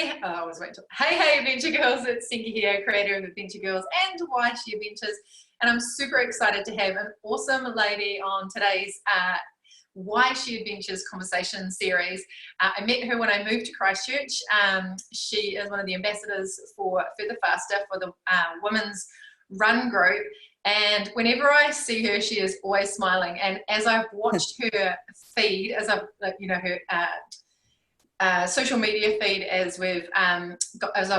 I was waiting. Hey, Adventure Girls! It's Senka here, creator of Adventure Girls and Why She Adventures, and I'm super excited to have an awesome lady on today's Why She Adventures conversation series. I met her when I moved to Christchurch. She is one of the ambassadors for Further Faster for the women's run group. And whenever I see her, she is always smiling. And as I've watched her feed, as I've, her social media feed, as I've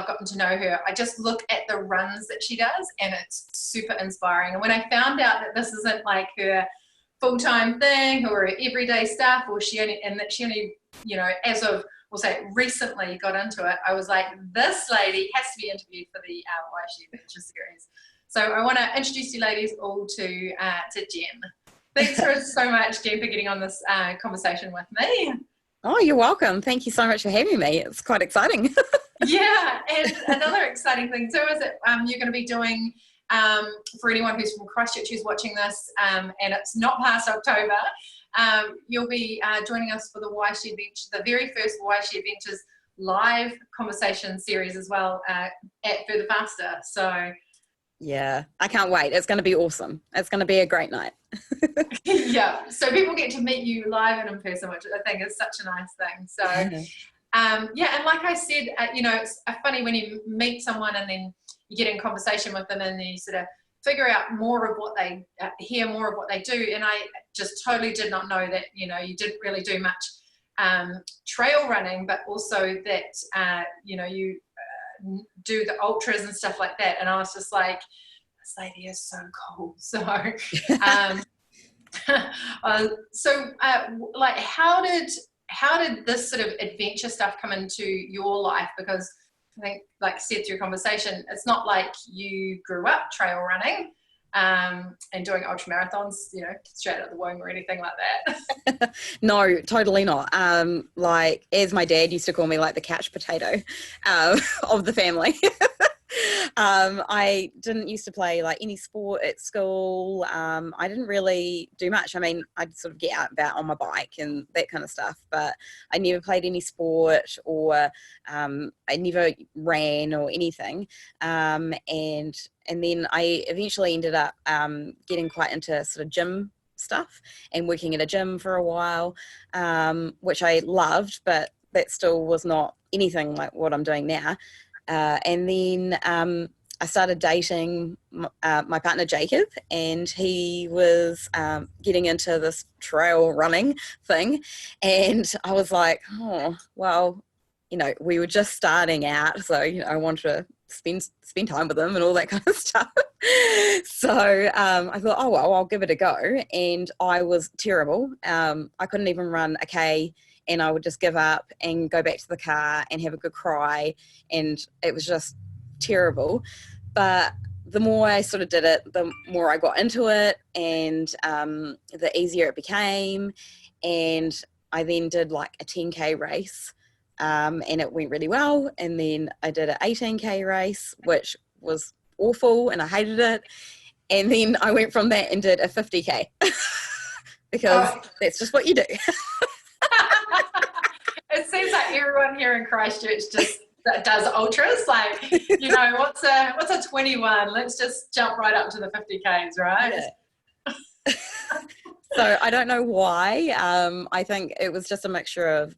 gotten to know her, I just look at the runs that she does, and it's super inspiring. And when I found out that this isn't like her full-time thing or her everyday stuff, or she only, as of, we'll say, recently got into it, I was like, this lady has to be interviewed for the Why She Adventures series. So I want to introduce you ladies all to Jen. Thanks so much, Jen, for getting on this conversation with me. Oh, you're welcome. Thank you so much for having me. It's quite exciting. Yeah, and another exciting thing too is that you're going to be doing, for anyone who's from Christchurch who's watching this, and it's not past October, you'll be joining us for the Why She Adventures, the very first Why She Adventures live conversation series as well at Further Faster. So yeah, I can't wait. It's going to be awesome. It's going to be a great night. Yeah, so people get to meet you live and in person, which I think is such a nice thing. So yeah, and like I said, it's funny when you meet someone and then you get in conversation with them and then you sort of figure out more of what they hear more of what they do. And I just totally did not know that you didn't really do much trail running, but also that you do the ultras and stuff like that. And I was just like, this lady is so cool. So like how did this sort of adventure stuff come into your life? Because I think, like I said through conversation, it's not like you grew up trail running and doing ultra marathons, straight out of the womb or anything like that. No, totally not. Like, as my dad used to call me, like the couch potato of the family. I didn't used to play like any sport at school. I didn't really do much. I mean, I'd sort of get out and about on my bike and that kind of stuff, but I never played any sport or I never ran or anything. And then I eventually ended up getting quite into sort of gym stuff and working at a gym for a while, which I loved, but that still was not anything like what I'm doing now. And then I started dating my partner Jacob, and he was getting into this trail running thing, and I was like, oh well, we were just starting out, so I wanted to spend time with him and all that kind of stuff. So I thought, oh well, I'll give it a go, and I was terrible. I couldn't even run a K. And I would just give up and go back to the car and have a good cry. And it was just terrible. But the more I sort of did it, the more I got into it, and the easier it became. And I then did like a 10K race, and it went really well. And then I did an 18K race, which was awful, and I hated it. And then I went from that and did a 50K because that's just what you do. It seems like everyone here in Christchurch just does ultras. Like, what's a 21? Let's just jump right up to the 50Ks, right? Yeah. So I don't know why. I think it was just a mixture of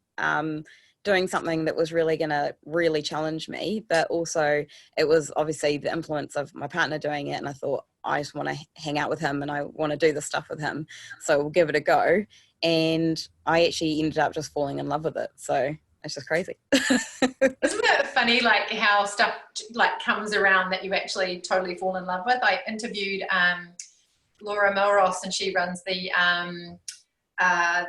doing something that was really going to really challenge me, but also it was obviously the influence of my partner doing it, and I thought, I just want to hang out with him and I want to do this stuff with him, so we'll give it a go. And I actually ended up just falling in love with it. So it's just crazy. Isn't it funny, like how stuff like comes around that you actually totally fall in love with? I interviewed Laura Melross, and she runs the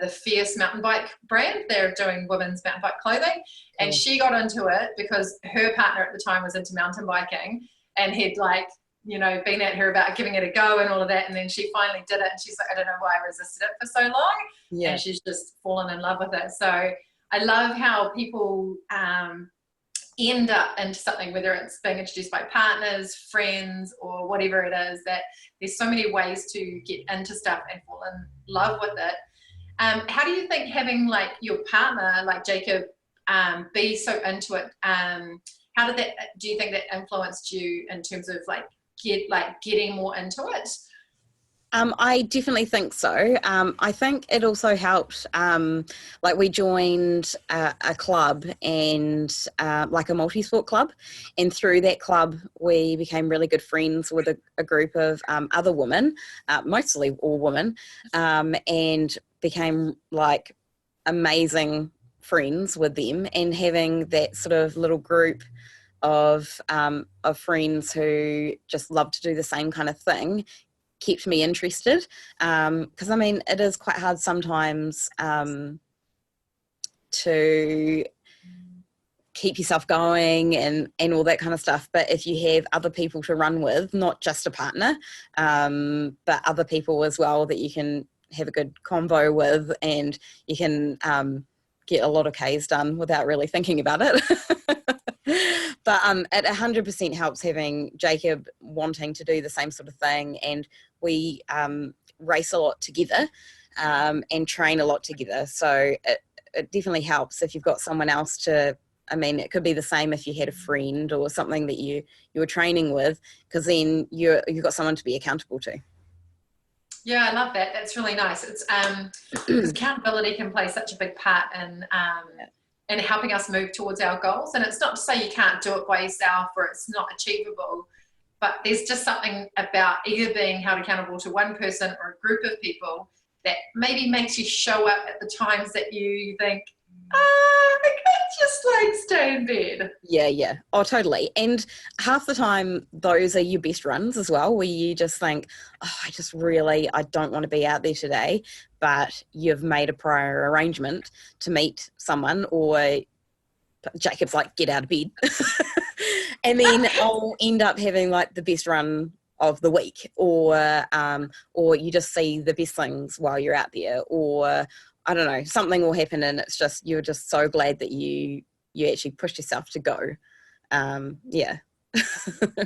Fierce mountain bike brand. They're doing women's mountain bike clothing. And she got into it because her partner at the time was into mountain biking and he'd been at her about giving it a go and all of that, and then she finally did it, and she's like, I don't know why I resisted it for so long. Yeah. And she's just fallen in love with it. So I love how people end up into something, whether it's being introduced by partners, friends, or whatever it is, that there's so many ways to get into stuff and fall in love with it. How do you think having like your partner, like Jacob, be so into it? How did that, do you think that influenced you in terms of like getting more into it? I definitely think so. I think it also helped, like we joined a club and like a multi-sport club, and through that club we became really good friends with a group of other women, mostly all women, and became like amazing friends with them, and having that sort of little group of friends who just love to do the same kind of thing kept me interested, because I mean it is quite hard sometimes to keep yourself going and all that kind of stuff, but if you have other people to run with, not just a partner, but other people as well that you can have a good convo with, and you can get a lot of Ks done without really thinking about it. But it 100% helps having Jacob wanting to do the same sort of thing, and we race a lot together and train a lot together. So it definitely helps if you've got someone else to, I mean, it could be the same if you had a friend or something that you were training with, because then you've got someone to be accountable to. Yeah, I love that. That's really nice. It's because accountability can play such a big part in helping us move towards our goals. And it's not to say you can't do it by yourself or it's not achievable, but there's just something about either being held accountable to one person or a group of people that maybe makes you show up at the times that you think, I could just like stay in bed. Yeah. Oh, totally. And half the time, those are your best runs as well, where you just think, oh, I don't want to be out there today, but you've made a prior arrangement to meet someone, or Jacob's like, get out of bed. And then I'll end up having like the best run of the week, or you just see the best things while you're out there, or I don't know, something will happen and it's just, you're just so glad that you actually pushed yourself to go. Yeah.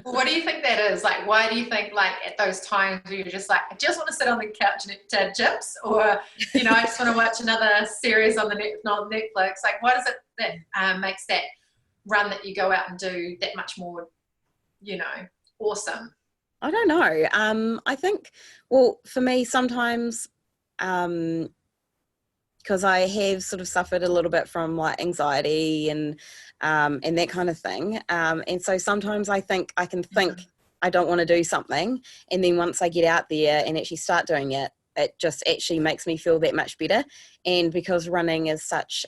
Well, what do you think that is? Like, why do you think like at those times where you're just like, I just want to sit on the couch and eat chips, or, you know, I just want to watch another series on Netflix. Like, what is it that makes that run that you go out and do that much more, you know, awesome? I don't know. I think, well, for me, sometimes, because I have sort of suffered a little bit from like anxiety and that kind of thing. And so sometimes I think I can think I don't want to do something, and then once I get out there and actually start doing it, it just actually makes me feel that much better. And because running is such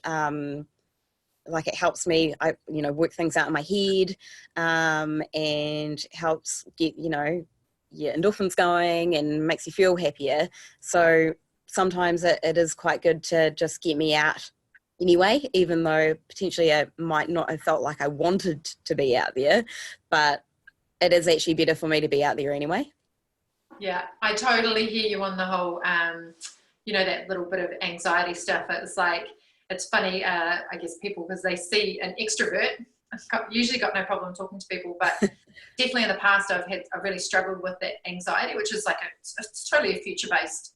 like, it helps me, work things out in my head, and helps get, your endorphins going and makes you feel happier. So sometimes it is quite good to just get me out anyway, even though potentially I might not have felt like I wanted to be out there, but it is actually better for me to be out there anyway. Yeah, I totally hear you on the whole, that little bit of anxiety stuff. It's like, it's funny, I guess people, because they see an extrovert, usually got no problem talking to people, but definitely in the past I've really struggled with that anxiety, which is like it's totally a future-based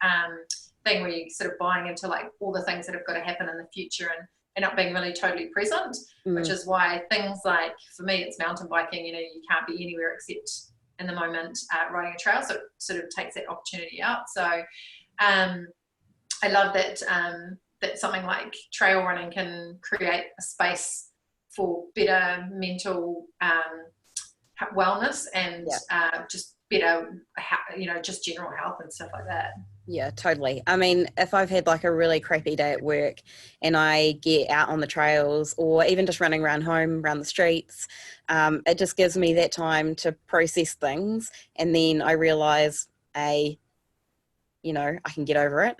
thing, where you're sort of buying into like all the things that have got to happen in the future and not being really totally present, which is why things like, for me, it's mountain biking, you can't be anywhere except in the moment, riding a trail, so it sort of takes that opportunity out. So I love that that something like trail running can create a space for better mental wellness and just better, just general health and stuff like that. Yeah, totally. I mean, if I've had like a really crappy day at work and I get out on the trails, or even just running around home, around the streets, it just gives me that time to process things. And then I realize, I can get over it.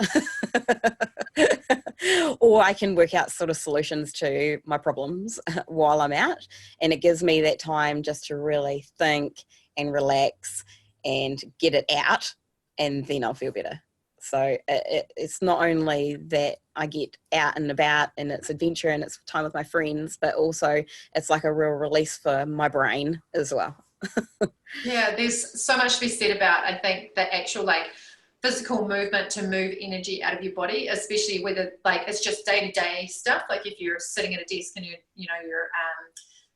Or I can work out sort of solutions to my problems while I'm out. And it gives me that time just to really think and relax and get it out, and then I'll feel better. So it's not only that I get out and about and it's adventure and it's time with my friends, but also it's like a real release for my brain as well. Yeah, there's so much to be said about, I think, the actual, like, physical movement to move energy out of your body, especially whether like it's just day-to-day stuff, like if you're sitting at a desk and you're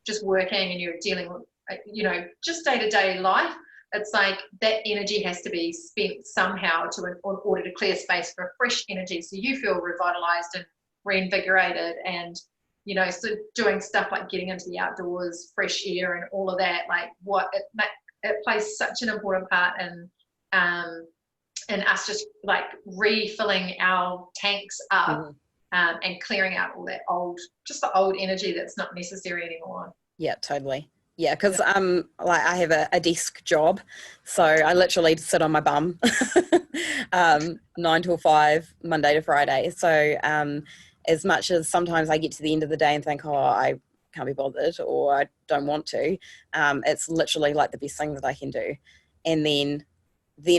just working and you're dealing with just day-to-day life. It's like that energy has to be spent somehow in order to clear space for fresh energy, so you feel revitalized and reinvigorated. And so doing stuff like getting into the outdoors, fresh air and all of that, like it plays such an important part in us just like refilling our tanks up, and clearing out all that the old energy that's not necessary anymore. Yeah, totally. Yeah, because like I have a desk job, so I literally sit on my bum 9 till 5, Monday to Friday. So as much as sometimes I get to the end of the day and think, oh, I can't be bothered or I don't want to, it's literally like the best thing that I can do. And then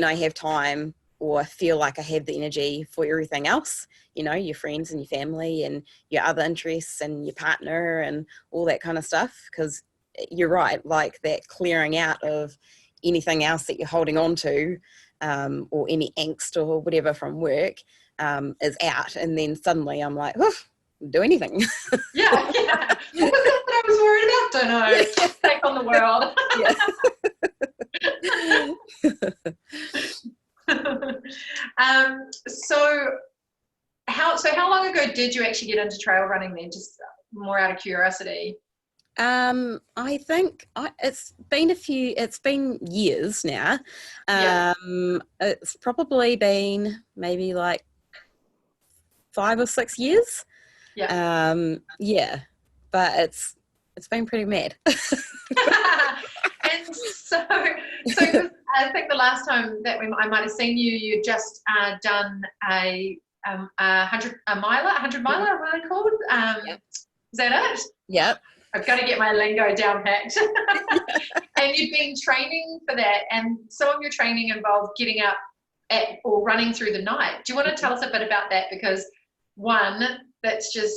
I have time or feel like I have the energy for everything else, your friends and your family and your other interests and your partner and all that kind of stuff. Because you're right, like that clearing out of anything else that you're holding on to, or any angst or whatever from work, is out. And then suddenly I'm like, oh, do anything. Yeah. What was that I was worried about? Don't know. Yeah. Take on the world. So how long ago did you actually get into trail running then? Just more out of curiosity. I think it's been years now. It's probably been maybe like 5 or 6 years. But it's been pretty mad. And so I think the last time that I might have seen you, you just done a 100 miler, what are they called? Is that it? Yep. I've got to get my lingo down packed. And you've been training for that, and some of your training involved getting up or running through the night. Do you want to tell us a bit about that? Because one, that's just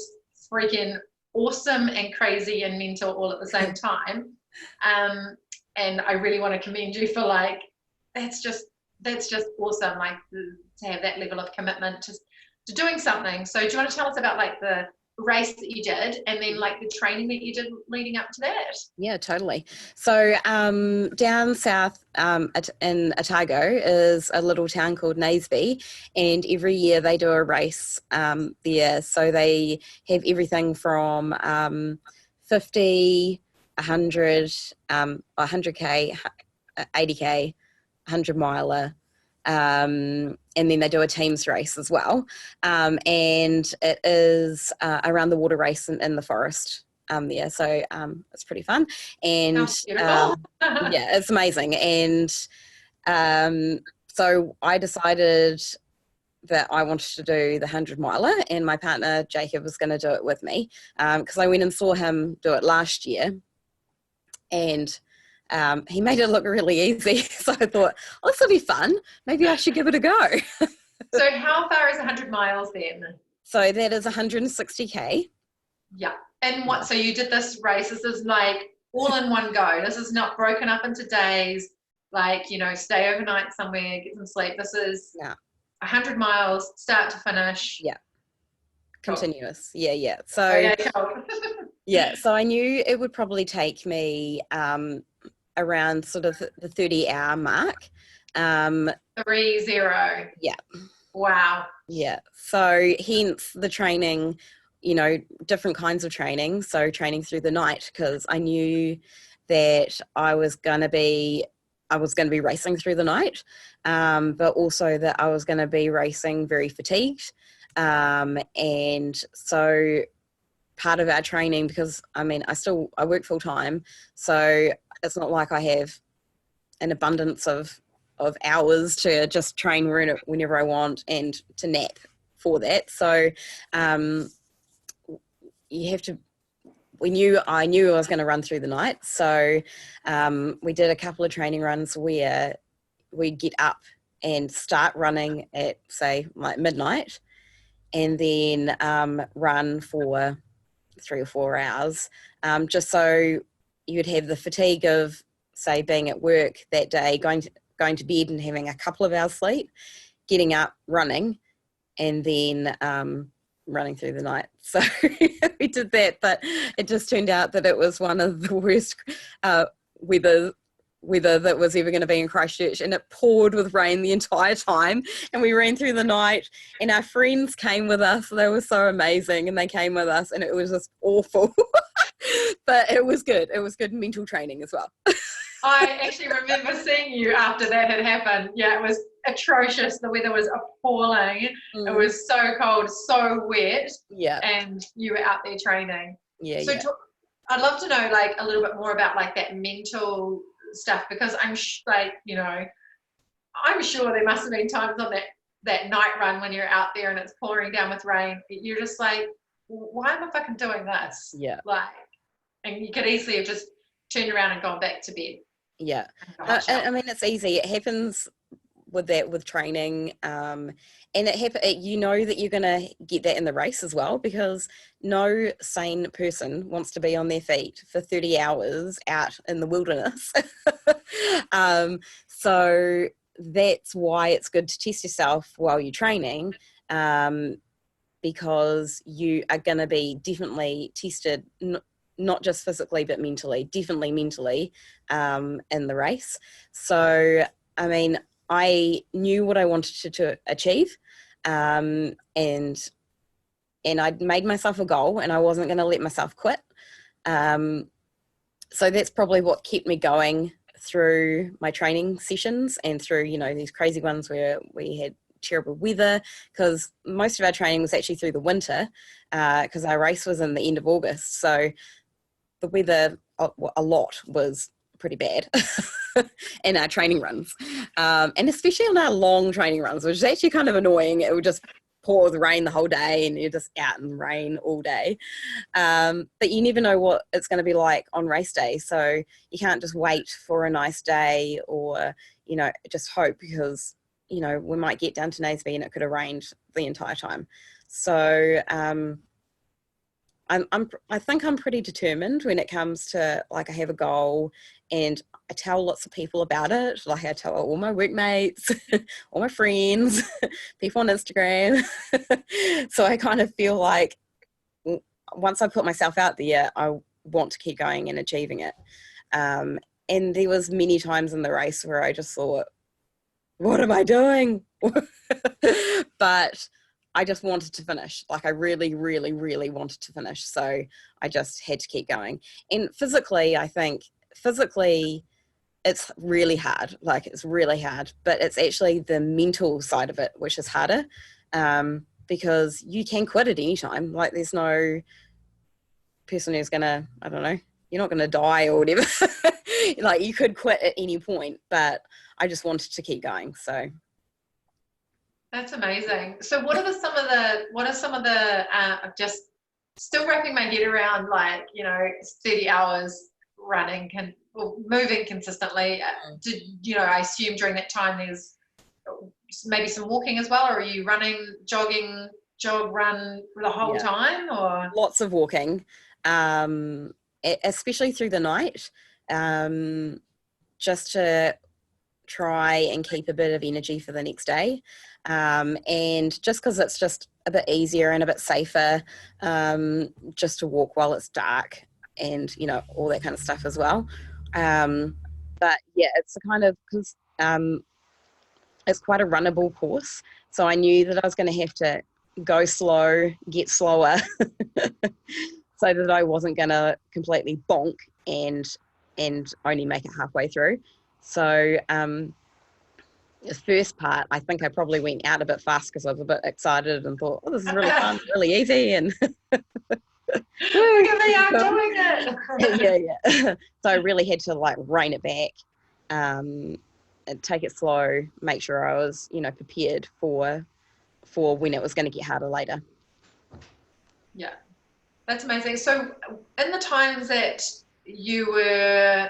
freaking awesome and crazy and mental all at the same time. And I really want to commend you for that's just awesome, like to have that level of commitment to doing something. So do you want to tell us about like the race that you did and then like the training that you did leading up to that? Yeah, totally. So down south in Otago is a little town called Naseby, and every year they do a race there. So they have everything from 50, 100, 100k, 80k, 100 miler, and then they do a teams race as well, and it is around the water race in the forest there, so it's pretty fun, and yeah, it's amazing. And so I decided that I wanted to do the 100 miler, and my partner Jacob was going to do it with me, because I went and saw him do it last year, and he made it look really easy. So I thought, oh, this will be fun. Maybe I should give it a go. So how far is 100 miles then? So that is 160k. Yeah. And so you did this race. This is like all in one go. This is not broken up into days, like, stay overnight somewhere, get some sleep. This is 100 miles, start to finish. Yeah. Continuous. Cool. Yeah. So, yeah. So I knew it would probably take me, around sort of the 30-hour mark. 30. Yeah. Wow. Yeah. So hence the training, different kinds of training. So training through the night, because I knew that I was going to be racing through the night, but also that I was going to be racing very fatigued. And so part of our training, because I work full time, so it's not like I have an abundance of hours to just train whenever I want and to nap for that. So I knew I was going to run through the night. So we did a couple of training runs where we'd get up and start running at, say, like midnight, and then run for 3 or 4 hours, just so you'd have the fatigue of, say, being at work that day, going to bed and having a couple of hours sleep, getting up, running, and then running through the night. So we did that, but it just turned out that it was one of the worst weather that was ever going to be in Christchurch, and it poured with rain the entire time, and we ran through the night, and our friends came with us. They were so amazing, and they came with us, and it was just awful. But it was good. It was good mental training as well. I actually remember seeing you after that had happened. Yeah, it was atrocious. The weather was appalling. It was so cold, so wet. Yeah. And you were out there training. Yeah, so I'd love to know like a little bit more about like that mental stuff, because I'm I'm sure there must have been times on that night run when you're out there and it's pouring down with rain. You're just like, why am I fucking doing this? Yeah. Like, and you could easily have just turned around and gone back to bed. Yeah. I mean, it's easy. It happens with training. And you know that you're going to get that in the race as well, because no sane person wants to be on their feet for 30 hours out in the wilderness. So that's why it's good to test yourself while you're training, because you are going to be definitely tested, not just physically, but mentally, definitely mentally, in the race. So, I mean, I knew what I wanted to achieve, and I'd made myself a goal, and I wasn't going to let myself quit. So that's probably what kept me going through my training sessions and through, these crazy ones where we had terrible weather, because most of our training was actually through the winter, because our race was in the end of August. So the weather a lot was pretty bad in our training runs, and especially on our long training runs, which is actually kind of annoying. It would just pour with rain the whole day, and you're just out in rain all day. But you never know what it's going to be like on race day, so you can't just wait for a nice day or just hope, because we might get down to Naseby and it could have rained the entire time. So I think I'm pretty determined when it comes to, like, I have a goal and I tell lots of people about it. Like, I tell all my workmates, all my friends, people on Instagram. So I kind of feel like once I put myself out there, I want to keep going and achieving it. And there was many times in the race where I just thought, what am I doing? But I just wanted to finish. Like, I really, really, really wanted to finish. So I just had to keep going. And physically, I think, it's really hard. Like, it's really hard. But it's actually the mental side of it, which is harder, because you can quit at any time. Like, there's no person who's going to, I don't know, you're not going to die or whatever. Like, you could quit at any point. But I just wanted to keep going. So. That's amazing. So what are some of the just still wrapping my head around, like, 30 hours running moving consistently. I assume during that time there's maybe some walking as well, or are you running, jogging, run the whole time, or? Lots of walking, especially through the night, just to try and keep a bit of energy for the next day, and just because it's just a bit easier and a bit safer, just to walk while it's dark, and all that kind of stuff as well. But yeah, it's a kind of, because it's quite a runnable course, so I knew that I was going to have to go slow, get slower, so that I wasn't going to completely bonk and only make it halfway through. So the first part, I think I probably went out a bit fast because I was a bit excited and thought, oh, this is really fun, really easy, and look at me, I'm doing it. yeah. So I really had to rein it back, and take it slow, make sure I was prepared for when it was going to get harder later. Yeah, that's amazing. So in the times that you were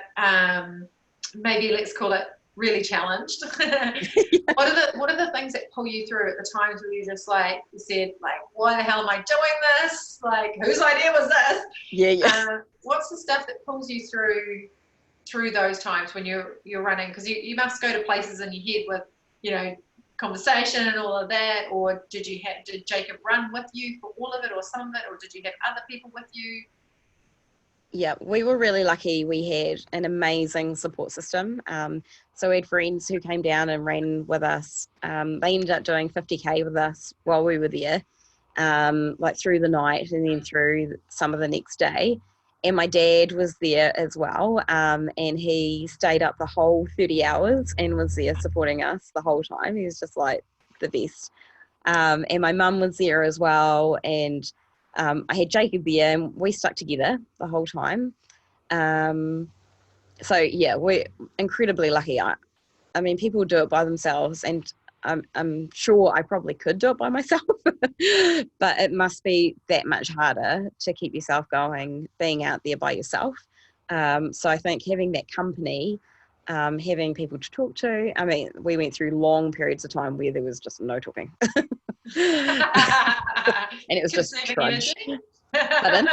maybe, let's call it, really challenged, what are the things that pull you through at the times where you just you said, why the hell am I doing this? Whose idea was this? Yeah. What's the stuff that pulls you through those times when you're running? Because you must go to places in your head with conversation and all of that, or did Jacob run with you for all of it or some of it, or did you have other people with you? Yeah, we were really lucky. We had an amazing support system. So we had friends who came down and ran with us. They ended up doing 50K with us while we were there, like through the night and then through some of the next day. And my dad was there as well, and he stayed up the whole 30 hours and was there supporting us the whole time. He was just like the best. And my mum was there as well, and I had Jacob there, and we stuck together the whole time. So yeah, we're incredibly lucky. I mean, people do it by themselves, and I'm sure I probably could do it by myself, but it must be that much harder to keep yourself going, being out there by yourself. So I think having that company, having people to talk to. I mean, we went through long periods of time where there was just no talking. And it was just trudge. Pardon?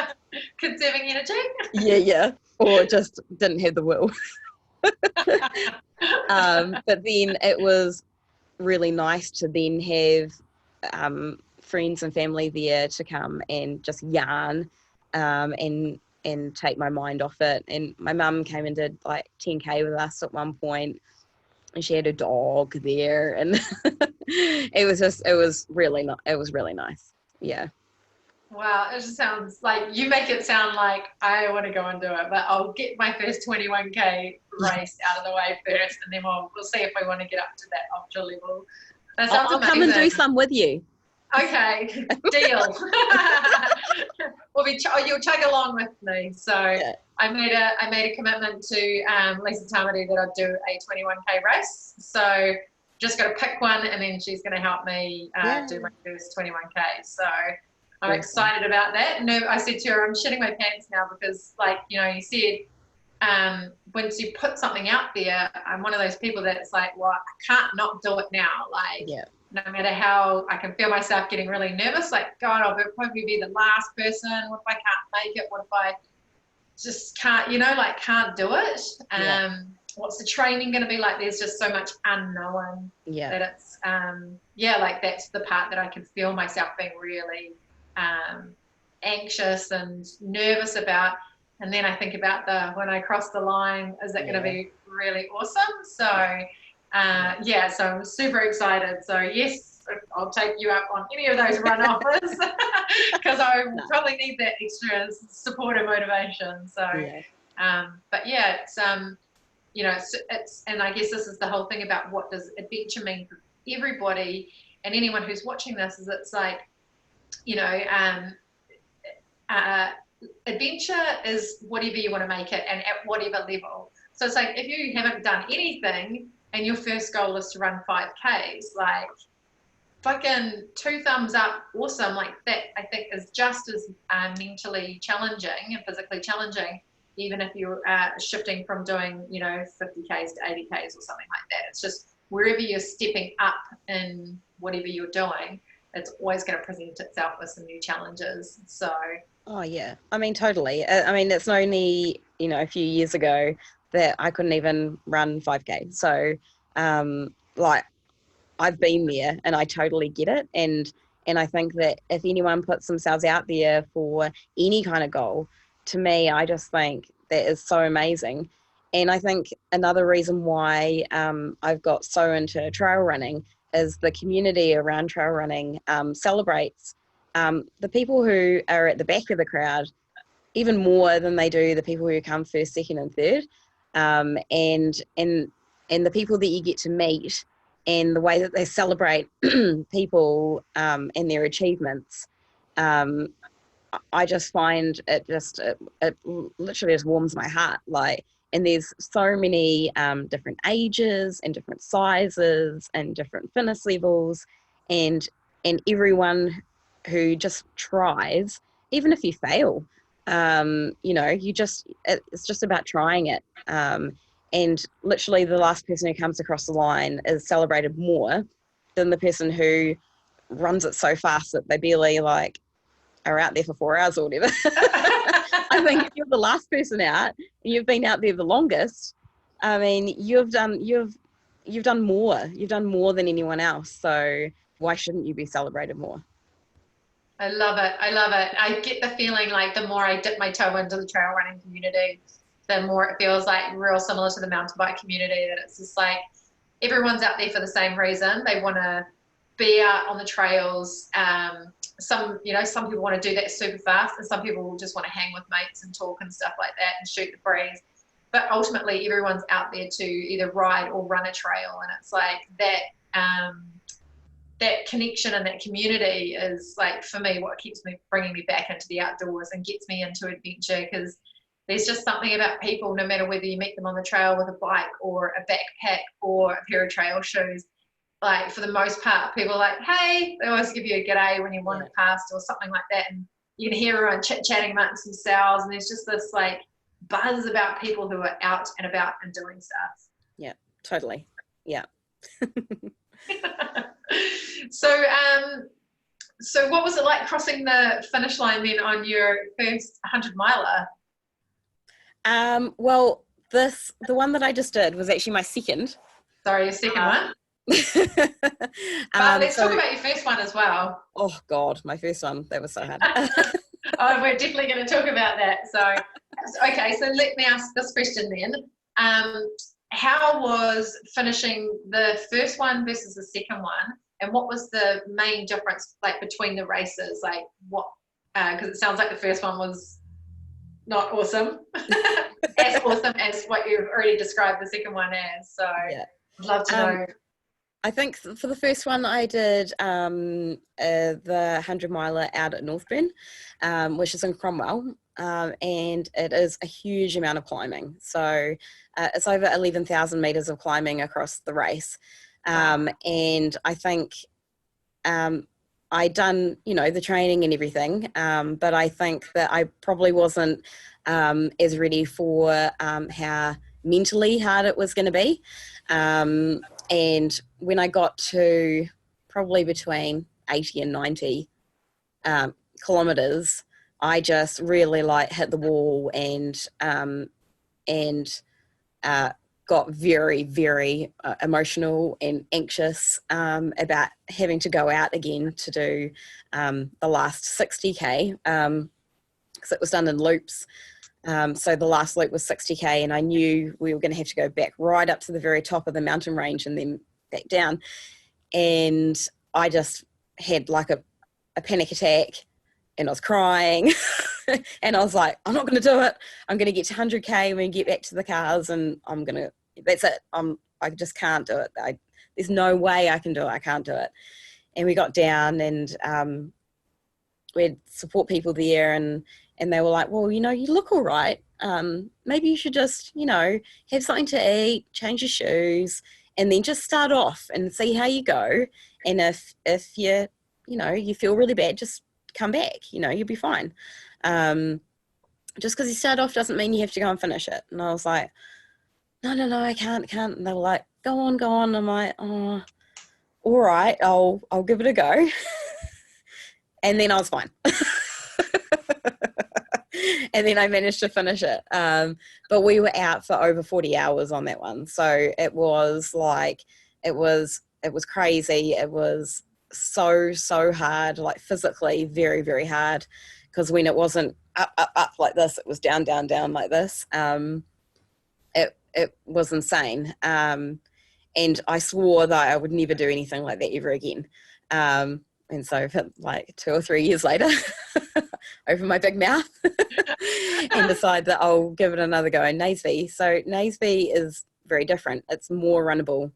Conserving energy. Yeah. Or just didn't have the will. But then it was really nice to then have friends and family there to come and just yarn and take my mind off it. And my mum came and did like 10K with us at one point, and she had a dog there, and it was really nice. Yeah. Wow, it just sounds like you make it sound like I want to go and do it, but I'll get my first 21K race out of the way first, and then we'll see if we want to get up to that ultra level. That sounds I'll amazing. come and do some with you. Okay, deal. You'll chug along with me. So yeah. I made a commitment to Lisa Tamati that I'd do a 21K race. So just got to pick one, and then she's going to help me do my first 21K. So I'm excited about that. No, I said to her, I'm shitting my pants now because, like, you said, once you put something out there, I'm one of those people that's like, well, I can't not do it now. Like, no matter how I can feel myself getting really nervous, like, God, I'll probably be the last person. What if I can't make it? What if I just can't, can't do it? What's the training going to be like? There's just so much unknown that it's, like that's the part that I can feel myself being really anxious and nervous about. And then I think about when I cross the line, is it going to be really awesome? So, so I'm super excited. So yes, I'll take you up on any of those run offers because I probably need that extra support and motivation. So, but yeah, it's, it's, and I guess this is the whole thing about what does adventure mean for everybody and anyone who's watching this is it's like, adventure is whatever you want to make it and at whatever level. So it's like if you haven't done anything and your first goal is to run 5Ks, like fucking 2 thumbs up, awesome. Like that I think is just as mentally challenging and physically challenging, even if you're shifting from doing 50Ks to 80Ks or something like that. It's just wherever you're stepping up in whatever you're doing, it's always going to present itself with some new challenges. So oh yeah, I mean totally. I mean it's only a few years ago that I couldn't even run 5K. So like I've been there and I totally get it. And I think that if anyone puts themselves out there for any kind of goal, to me, I just think that is so amazing. And I think another reason why I've got so into trail running is the community around trail running celebrates the people who are at the back of the crowd even more than they do the people who come first, second, and third. And the people that you get to meet and the way that they celebrate people and their achievements, I just find it literally just warms my heart. Like, and there's so many different ages and different sizes and different fitness levels, and everyone who just tries, even if you fail, it's just about trying it. And literally the last person who comes across the line is celebrated more than the person who runs it so fast that they barely are out there for 4 hours or whatever. I think if you're the last person out and you've been out there the longest, I mean, you've you've done more. You've done more than anyone else. So why shouldn't you be celebrated more? I love it. I love it. I get the feeling like the more I dip my toe into the trail running community, the more it feels like real similar to the mountain bike community, that it's just like everyone's out there for the same reason. They want to be out on the trails. Some people want to do that super fast, and some people just want to hang with mates and talk and stuff like that and shoot the breeze. But ultimately, everyone's out there to either ride or run a trail, and it's like that. That connection and that community is, like, for me, what keeps me bringing me back into the outdoors and gets me into adventure, because there's just something about people, no matter whether you meet them on the trail with a bike or a backpack or a pair of trail shoes. Like, for the most part, people are like, hey, they always give you a g'day when you wander past or something like that, and you can hear everyone chit-chatting amongst themselves, and there's just this like buzz about people who are out and about and doing stuff. Yeah, totally. Yeah. So what was it like crossing the finish line then on your first 100 miler? Well, the one that I just did was actually my second. Sorry, your second one? But let's talk about your first one as well. Oh God, my first one, that was so hard. Oh, we're definitely going to talk about that. So, okay, so let me ask this question then. How was finishing the first one versus the second one? And what was the main difference, like, between the races? Like, what, because it sounds like the first one was not awesome, as awesome as what you've already described the second one as. So yeah. I'd love to know. I think for the first one I did the 100 miler out at Northburn, which is in Cromwell, and it is a huge amount of climbing. So it's over 11,000 metres of climbing across the race. And I think I'd done, the training and everything, but I think that I probably wasn't as ready for how mentally hard it was going to be. And when I got to probably between 80 and 90 kilometres, I just really hit the wall and got very, very emotional and anxious about having to go out again to do the last 60k, because it was done in loops. So the last loop was 60k, and I knew we were going to have to go back right up to the very top of the mountain range and then back down. And I just had like a panic attack, and I was crying. And I was like, I'm not going to do it. I'm going to get to 100k and we get back to the cars, and that's it. I just can't do it. There's no way I can do it. I can't do it. And we got down, and we had support people there, and they were like, well, you look all right. Maybe you should just, have something to eat, change your shoes, and then just start off and see how you go. And if you, you feel really bad, just come back, you'll be fine. Just because you start off doesn't mean you have to go and finish it. And I was like, no, I can't. And they were like, go on. I'm like, oh, all right, I'll give it a go. And then I was fine. And then I managed to finish it. But we were out for over 40 hours on that one. So it was crazy. It was so hard, like physically very, very hard, because when it wasn't up like this, it was down like this. It was insane. And I swore that I would never do anything like that ever again. And so like 2 or 3 years later, open my big mouth and decide that I'll give it another go in Naseby. So Naseby is very different. It's more runnable,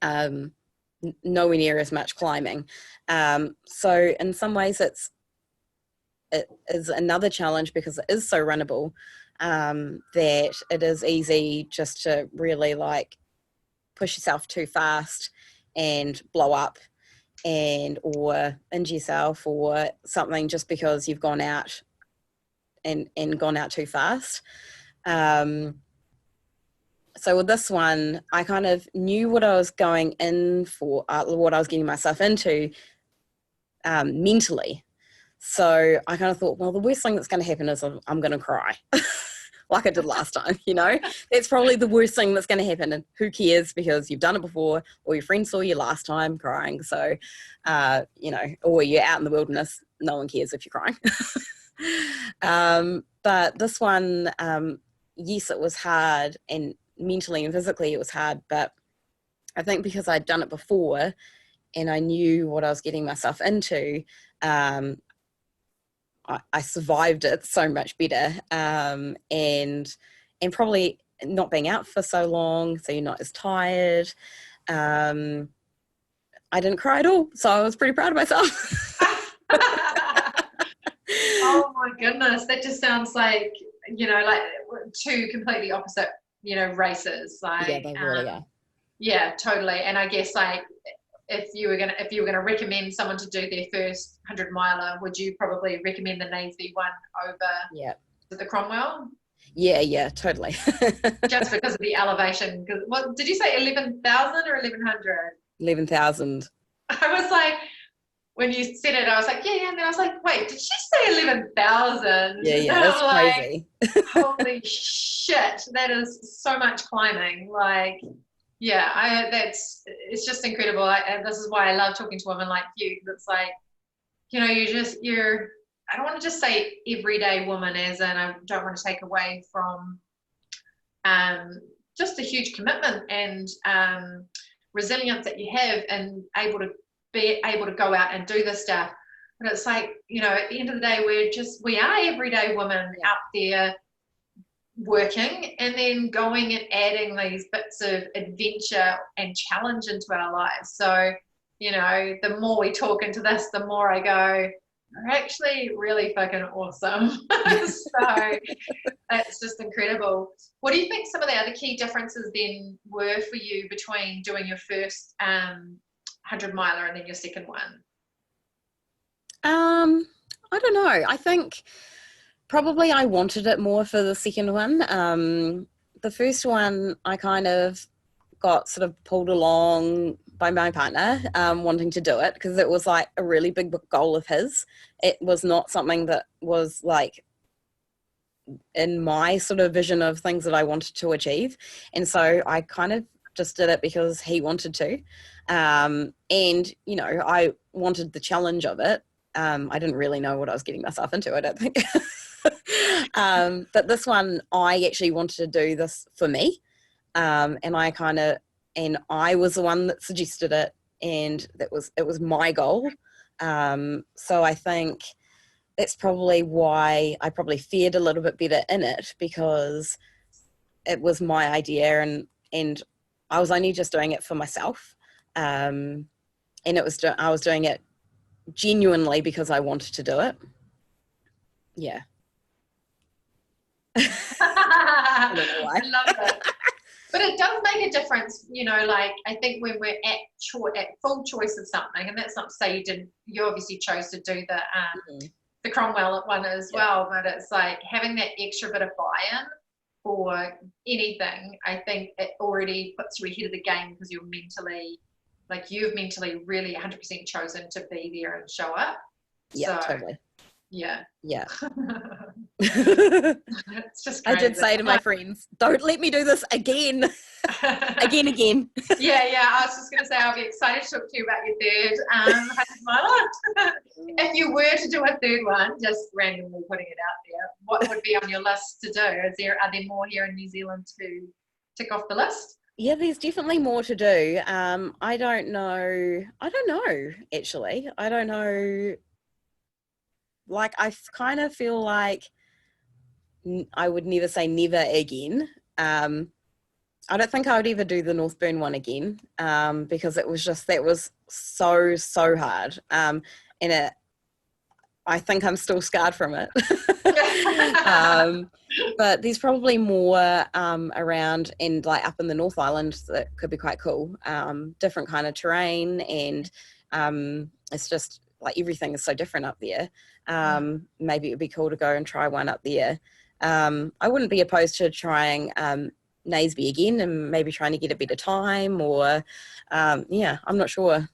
nowhere near as much climbing. So in some ways it is another challenge, because it is so runnable, that it is easy just to really push yourself too fast and blow up, or injure yourself or something, just because you've gone out and gone out too fast. So with this one, I kind of knew what I was going in for, what I was getting myself into mentally. So I kind of thought, well, the worst thing that's going to happen is I'm going to cry. like I did last time, you know. That's probably the worst thing that's going to happen, and who cares, because you've done it before, or your friend saw you last time crying. So, you know, or you're out in the wilderness, no one cares if you're crying. But this one, yes, it was hard, and mentally and physically it was hard, but I think because I'd done it before and I knew what I was getting myself into, I survived it so much better, and probably not being out for so long, so you're not as tired. I didn't cry at all, so I was pretty proud of myself. Oh my goodness, that just sounds like, you know, like two completely opposite, you know, races. Like, yeah, they really are. Yeah, totally. And I guess like if you were gonna recommend someone to do their first 100-miler, would you probably recommend the Naseby one over the Cromwell? Yeah, totally. Just because of the elevation. Because what did you say, 11,000 or 1,100? 11,000. I was like, when you said it, I was like, yeah, and then I was like, wait, did she say 11,000? Yeah, that's crazy. Like, holy shit, that is so much climbing. Like, yeah, it's just incredible. And this is why I love talking to women like you. It's like, you know, I don't want to just say everyday woman, as in I don't want to take away from just a huge commitment and resilience that you have, and be able to go out and do this stuff. But it's like, you know, at the end of the day, we are everyday women out there working, and then going and adding these bits of adventure and challenge into our lives. So, you know, the more we talk into this, the more I go, are actually really fucking awesome. So that's just incredible. What do you think some of the other key differences then were for you between doing your first 100-miler and then your second one? I don't know. I think probably I wanted it more for the second one. The first one, I kind of got sort of pulled along by my partner, wanting to do it, because it was like a really big goal of his. It was not something that was like in my sort of vision of things that I wanted to achieve. And so I kind of just did it because he wanted to. And, you know, I wanted the challenge of it. I didn't really know what I was getting myself into, I don't think. But this one, I actually wanted to do this for me. And I was the one that suggested it, and it was my goal. So I think that's probably why I probably fared a little bit better in it, because it was my idea, and I was only just doing it for myself. And I was doing it genuinely because I wanted to do it. Yeah. I don't know why. I love it. But it does make a difference, you know, like I think when we're at full choice of something, and that's not to say you obviously chose to do the Cromwell one as well, but it's like having that extra bit of buy-in for anything, I think it already puts you ahead of the game, because you've mentally really 100% chosen to be there and show up. Yeah, so, totally. Yeah. It's just crazy. I did say to my friends, don't let me do this again. again. Yeah. I was just going to say, I'll be excited to talk to you about your third 100-miler. If you were to do a third one, just randomly putting it out there, what would be on your list to do? Are there more here in New Zealand to tick off the list? Yeah, there's definitely more to do. I don't know, actually. I don't know. Like, I kind of feel like I would never say never again. I don't think I would ever do the Northburn one again, because that was so hard. And I think I'm still scarred from it. But there's probably more around, and like up in the North Island, that could be quite cool. Different kind of terrain, and it's just like everything is so different up there. Maybe it would be cool to go and try one up there. I wouldn't be opposed to trying Naseby again, and maybe trying to get a better time, or I'm not sure.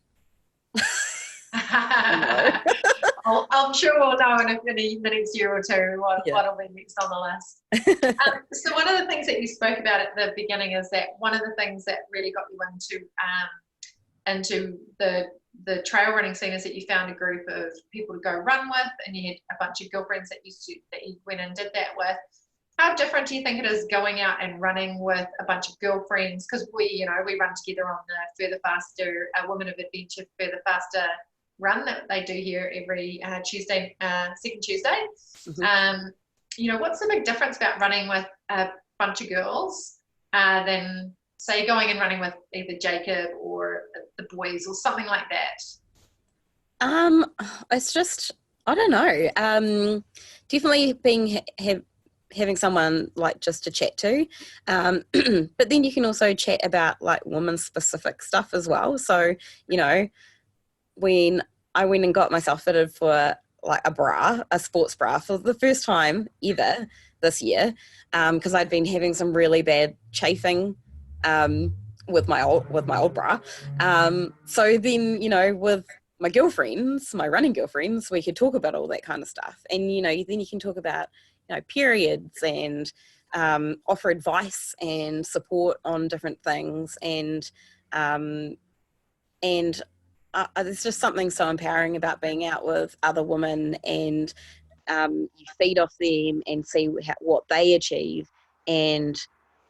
I'm sure we'll know in the next year or two what'll be next on the list. So one of the things that you spoke about at the beginning is that one of the things that really got you into the trail running scene is that you found a group of people to go run with, and you had a bunch of girlfriends that you went and did that with. How different do you think it is going out and running with a bunch of girlfriends? Because we run together on the Further Faster, Women of Adventure Further Faster run that they do here every Tuesday, second Tuesday. Mm-hmm. What's the big difference about running with a bunch of girls than, say, going and running with either Jacob or the boys or something like that? It's just, I don't know. Definitely having someone like just to chat to, but then you can also chat about like women specific stuff as well. So when I went and got myself fitted for like a sports bra for the first time ever this year, because I'd been having some really bad chafing with my old bra. So then, with my girlfriends, my running girlfriends, we could talk about all that kind of stuff. And, then you can talk about, periods and offer advice and support on different things. And there's just something so empowering about being out with other women, and you feed off them and see what they achieve. And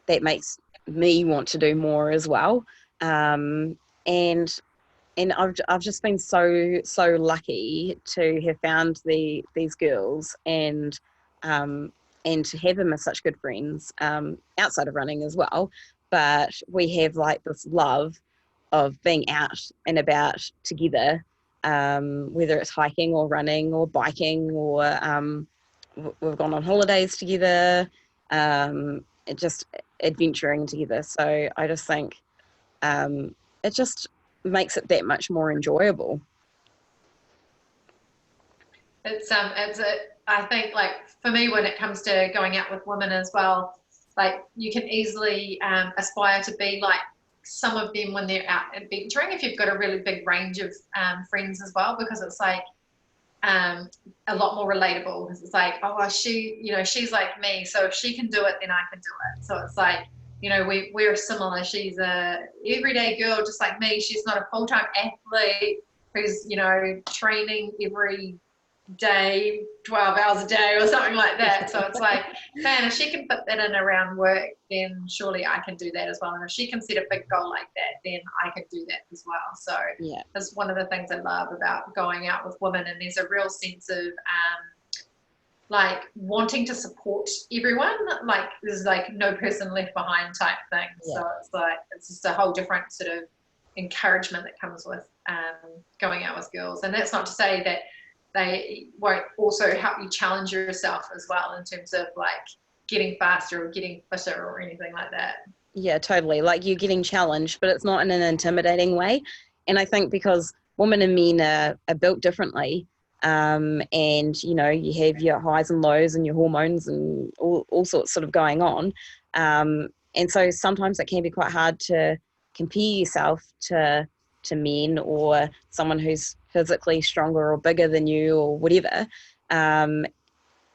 that makes me want to do more as well. And I've just been so lucky to have found these girls and to have them as such good friends outside of running as well. But we have like this love of being out and about together, whether it's hiking or running or biking or we've gone on holidays together, just adventuring together. So I just think it just makes it that much more enjoyable. I think, like, for me, when it comes to going out with women as well, like, you can easily aspire to be like some of them when they're out adventuring, if you've got a really big range of friends as well, because it's like a lot more relatable, because it's like, oh, she's like me, so if she can do it, then I can do it. So it's like, we're similar. She's a everyday girl just like me. She's not a full-time athlete who's training every day, 12 hours a day or something like that. So it's like, man, if she can put that in around work, then surely I can do that as well. And if she can set a big goal like that, then I can do that as well. So yeah, that's one of the things I love about going out with women. And there's a real sense of like wanting to support everyone. Like there's like no person left behind type thing. Yeah. So it's like, it's just a whole different sort of encouragement that comes with going out with girls. And that's not to say that they won't also help you challenge yourself as well, in terms of like getting faster or getting fitter or anything like that. Yeah, totally. Like you're getting challenged, but it's not in an intimidating way. And I think because women and men are built differently, and you have your highs and lows and your hormones and all sorts sort of going on. And so sometimes it can be quite hard to compare yourself to men or someone who's physically stronger or bigger than you or whatever. And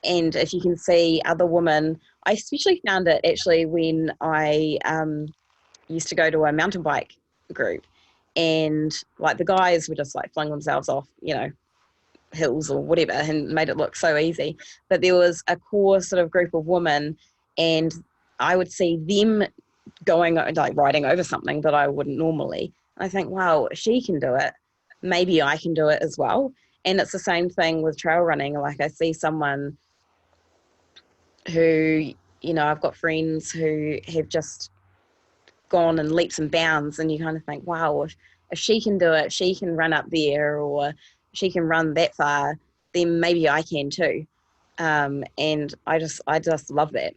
if you can see other women, I especially found it actually when I used to go to a mountain bike group, and like the guys were just like flung themselves off, hills or whatever, and made it look so easy. But there was a core sort of group of women, and I would see them going, like riding over something that I wouldn't normally. I think, wow, if she can do it, maybe I can do it as well. And it's the same thing with trail running. Like I see someone who, I've got friends who have just gone in leaps and bounds, and you kind of think, wow, if she can do it, she can run up there, or she can run that far, then maybe I can too. And I just love that.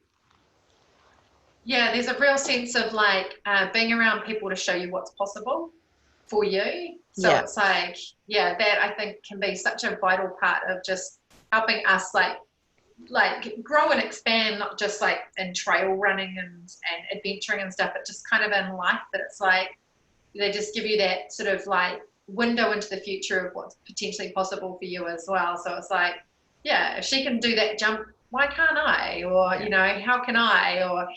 Yeah, there's a real sense of like being around people to show you what's possible for you. So yeah. It's like, yeah, that I think can be such a vital part of just helping us like grow and expand, not just like in trail running and adventuring and stuff, but just kind of in life, that it's like they just give you that sort of like window into the future of what's potentially possible for you as well. So it's like, yeah, if she can do that jump, why can't I? Or, you know, how can I? Or,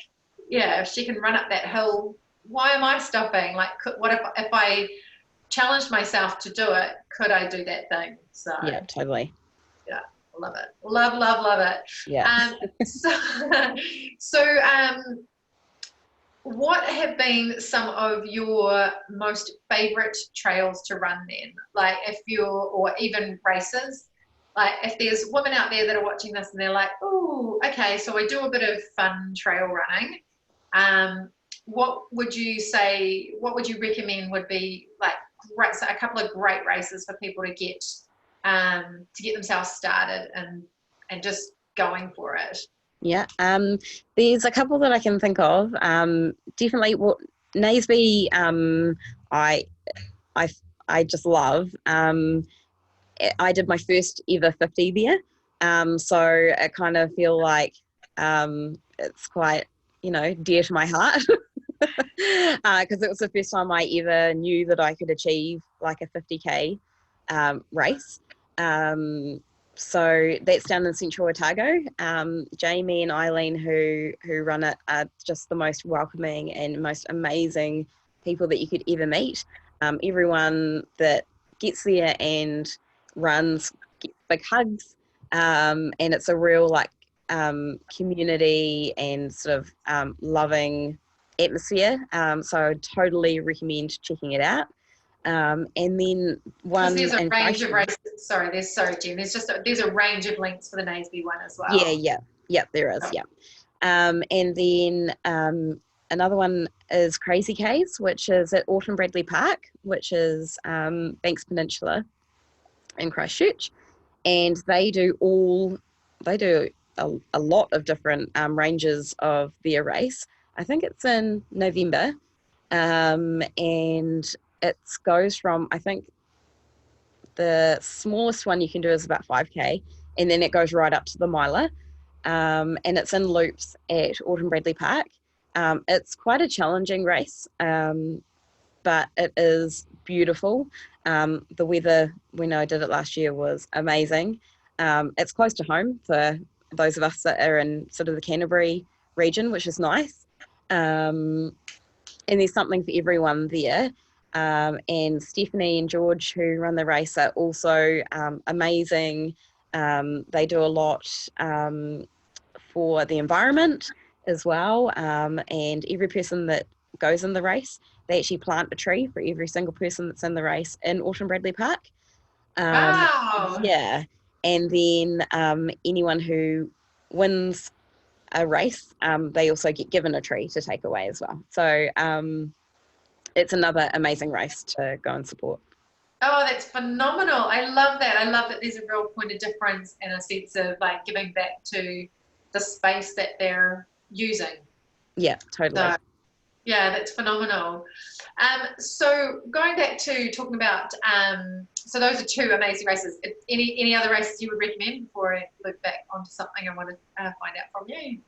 yeah, if she can run up that hill, why am I stopping? Like, what if I challenged myself to do it, could I do that thing? So Yeah, totally. yeah, love it. Love it. Yeah. So what have been some of your most favorite trails to run then? Like if you're, or even races, like if there's women out there that are watching this and they're like, oh, okay, so I do a bit of fun trail running. What would you say, what would you recommend would be like great, so a couple of great races for people to get themselves started and just going for it? Yeah, there's a couple that I can think of. Definitely, well, Naseby, I, I, I just love. I did my first ever 50 there, so I kind of feel like it's quite, you know, dear to my heart because it was the first time I ever knew that I could achieve like a 50k race. So that's down in Central Otago. Jamie and Eileen, who run it, are just the most welcoming and most amazing people that you could ever meet. Everyone that gets there and runs gets big hugs, and it's a real like community and sort of loving atmosphere. So I would totally recommend checking it out. And then one there's a in range of Christchurch. races. Sorry, Jen. There's a range of links for the Naseby one as well. Yeah, there is. Yeah, and then another one is Crazy K's, which is at Auckland Bradley Park, which is Banks Peninsula in Christchurch, and they do a lot of different ranges of their race. I think it's in November, and it goes from, I think the smallest one you can do is about 5k, and then it goes right up to the miler, and it's in loops at Auckland Bradley Park. It's quite a challenging race, but it is beautiful. The weather when I did it last year was amazing. It's close to home for those of us that are in sort of the Canterbury region, which is nice. And there's something for everyone there. And Stephanie and George, who run the race, are also amazing. They do a lot for the environment as well. And every person that goes in the race, they actually plant a tree for every single person that's in the race in Auckland Bradley Park. Wow. Yeah. And then anyone who wins a race, they also get given a tree to take away as well. So it's another amazing race to go and support. Oh, that's phenomenal. I love that. I love that there's a real point of difference and a sense of like giving back to the space that they're using. Yeah, totally. So, yeah, that's phenomenal. So going back to talking about, so those are two amazing races. Any other races you would recommend before I look back onto something I want to find out from you?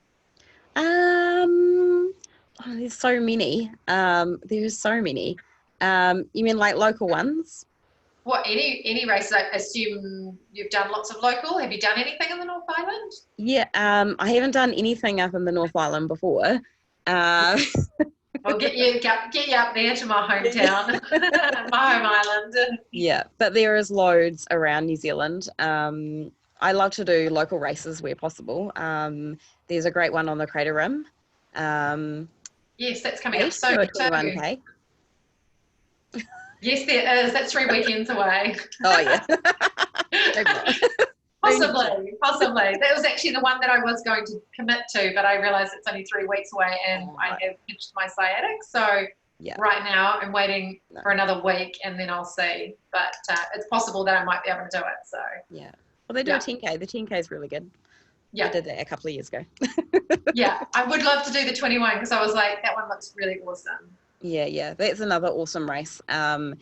There's so many. There's so many. You mean like local ones? What, any races? I assume you've done lots of local. Have you done anything in the North Island? Yeah, I haven't done anything up in the North Island before. I'll get you up there to my hometown, my home island. Yeah, but there is loads around New Zealand. I love to do local races where possible. There's a great one on the Crater Rim. Yes, that's coming up soon too. 21K. Yes, there is. That's 3 weekends away. Oh yeah. Possibly. That was actually the one that I was going to commit to, but I realised it's only 3 weeks away, and I have pinched my sciatic. So right now I'm waiting for another week, and then I'll see. But it's possible that I might be able to do it. So yeah. Well, they do a 10k. The 10k is really good. Yeah, I did that a couple of years ago. Yeah, I would love to do the 21 because I was like, that one looks really awesome. Yeah, that's another awesome race, and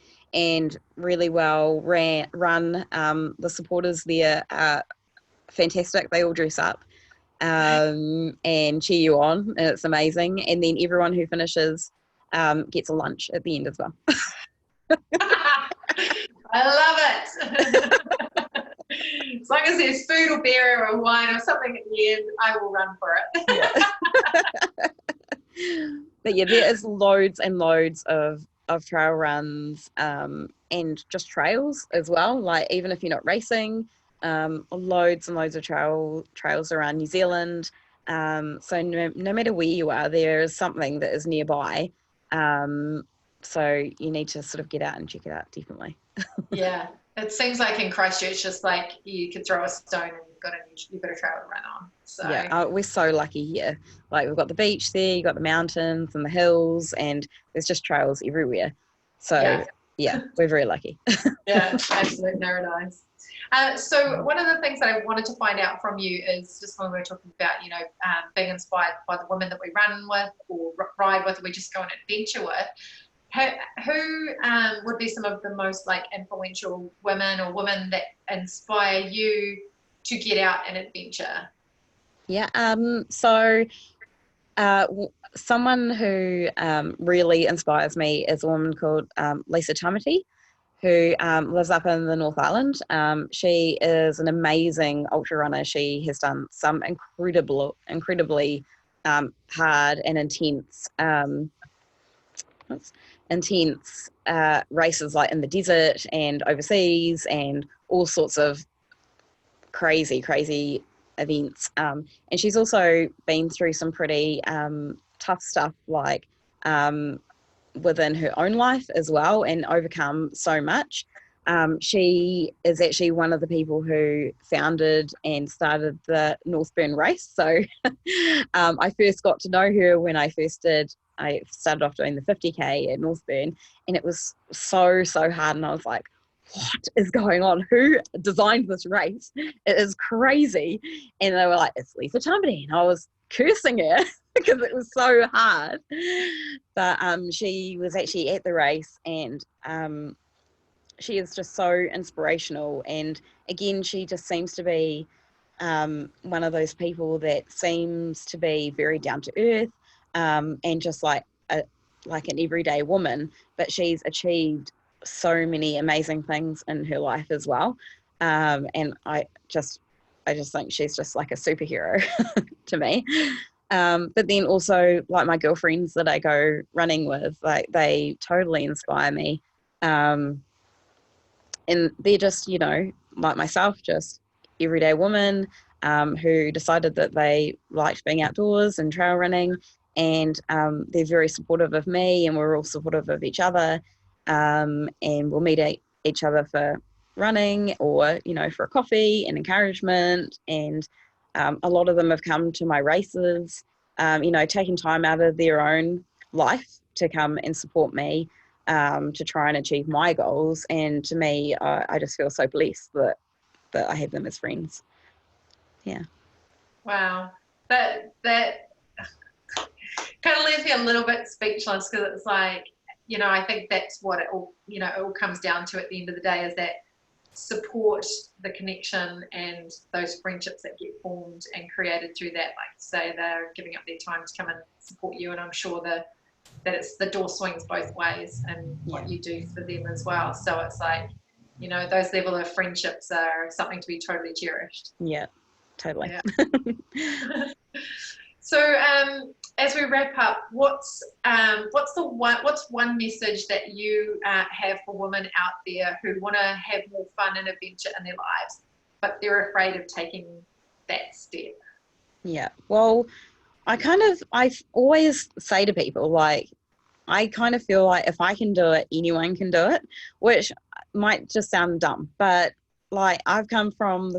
really well run. The supporters there are fantastic. They all dress up and cheer you on, and it's amazing. And then everyone who finishes gets a lunch at the end as well. I love it. As long as there's food or beer or wine or something at the end, I will run for it. Yeah. But yeah, there is loads and loads of trail runs, and just trails as well. Like even if you're not racing, loads and loads of trails around New Zealand. So no matter where you are, there is something that is nearby. So you need to sort of get out and check it out, definitely. Yeah, it seems like in Christchurch, just like you could throw a stone and you've got a trail to run on. So Yeah, we're so lucky here. Like we've got the beach there, you've got the mountains and the hills, and there's just trails everywhere. So yeah, yeah, we're very lucky. yeah, absolute paradise. So one of the things that I wanted to find out from you is just when we were talking about, being inspired by the women that we run with or ride with, or we just go on an adventure with. Who would be some of the most like influential women or women that inspire you to get out and adventure? Yeah. Someone who really inspires me is a woman called Lisa Tamati, who lives up in the North Island. She is an amazing ultra runner. She has done some incredibly hard and intense races, like in the desert and overseas, and all sorts of crazy events. And she's also been through some pretty tough stuff, like within her own life as well, and overcome so much. She is actually one of the people who founded and started the Northburn race. So I first got to know her when I started off doing the 50K at Northburn, and it was so hard. And I was like, what is going on? Who designed this race? It is crazy. And they were like, it's Lisa Tambody. And I was cursing her because it was so hard. But she was actually at the race, and she is just so inspirational. And again, she just seems to be one of those people that seems to be very down to earth, and just like an everyday woman, but she's achieved so many amazing things in her life as well. And I just think she's just like a superhero to me. But then also, like, my girlfriends that I go running with, like, they totally inspire me. And they're just, like myself, just everyday women who decided that they liked being outdoors and trail running. And they're very supportive of me, and we're all supportive of each other. And we'll meet each other for running, or, for a coffee and encouragement. And a lot of them have come to my races, taking time out of their own life to come and support me, to try and achieve my goals. And to me, I just feel so blessed that I have them as friends. Yeah. Wow. That kind of leaves me a little bit speechless, because it's like, I think that's what it all comes down to at the end of the day, is that support, the connection, and those friendships that get formed and created through that. Like, say, they're giving up their time to come and support you, and I'm sure that it's the door swings both ways, and what you do for them as well. So it's like, those level of friendships are something to be totally cherished. Yeah, totally. Yeah. So as we wrap up, what's one message that you have for women out there who want to have more fun and adventure in their lives, but they're afraid of taking that step? Yeah. Well, I always say to people, like, I kind of feel like if I can do it, anyone can do it, which might just sound dumb, but like, I've come from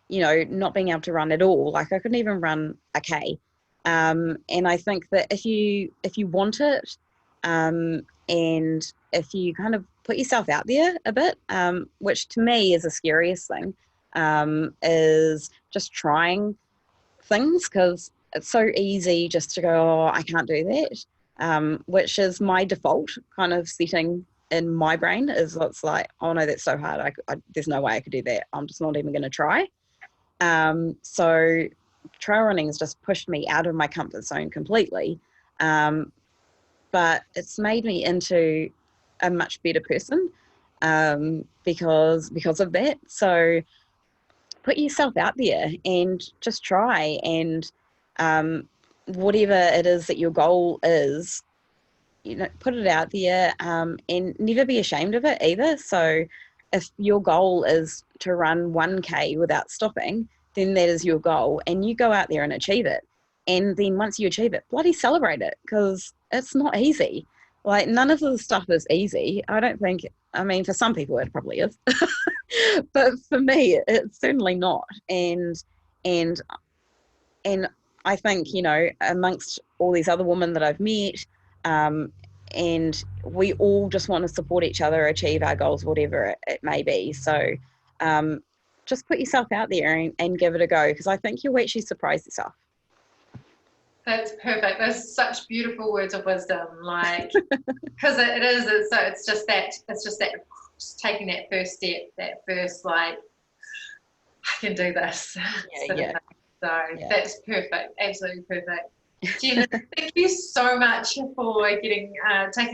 not being able to run at all. Like, I couldn't even run a K. And I think that if you want it, and if you kind of put yourself out there a bit, which to me is the scariest thing, is just trying things, because it's so easy just to go, oh, I can't do that, which is my default kind of setting in my brain. Is it's like, oh no, that's so hard. There's no way I could do that. I'm just not even going to try. So trail running has just pushed me out of my comfort zone completely. But it's made me into a much better person. because of that. So put yourself out there and just try, and whatever it is that your goal is, put it out there, and never be ashamed of it either. So if your goal is to run 1K without stopping, then that is your goal, and you go out there and achieve it. And then once you achieve it, bloody celebrate it, because it's not easy. Like, none of the stuff is easy. I don't think, I mean, for some people it probably is. But for me, it's certainly not. And I think, amongst all these other women that I've met, and we all just want to support each other, achieve our goals, whatever it may be. So just put yourself out there and give it a go, because I think you'll actually surprise yourself. That's perfect. Those such beautiful words of wisdom, like, because it's just taking that first step, that first, like, I can do this. Yeah. So that's perfect. Absolutely perfect. Jen, thank you so much for taking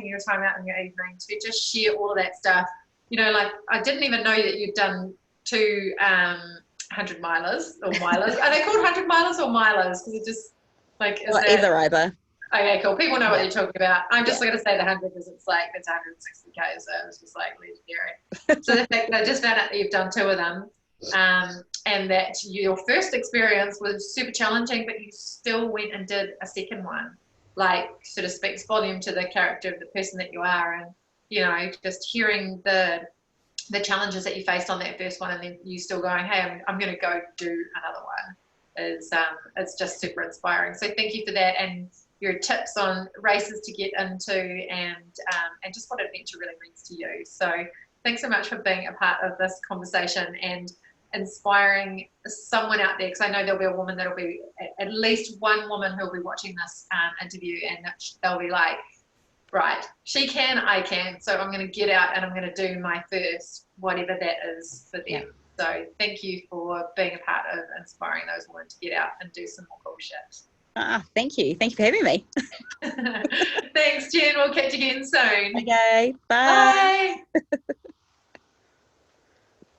your time out in your evening to just share all of that stuff. Like, I didn't even know that you'd done 2 100 milers or milers. Are they called 100 milers or milers? Because it just, like, either. Okay, cool. People know what you're talking about. I'm just going to say the 100 because it's 160K, so it's just like legendary. So the fact that I just found out that you've done 2 of them, and that your first experience was super challenging, but you still went and did a second one, like, sort of speaks volume to the character of the person that you are. And, just hearing the challenges that you faced on that first one, and then you still going, hey, I'm going to go do another one, is it's just super inspiring. So thank you for that, and your tips on races to get into, and just what adventure really means to you. So thanks so much for being a part of this conversation and inspiring someone out there, because I know there'll be a woman that'll be, at least one woman who'll be watching this interview, and they'll be like, right, she can, I can, so I'm going to get out and I'm going to do my first, whatever that is for them. Yeah. So thank you for being a part of inspiring those women to get out and do some more cool shit. Thank you. Thank you for having me. Thanks, Jen. We'll catch you again soon. Okay. Bye. Bye.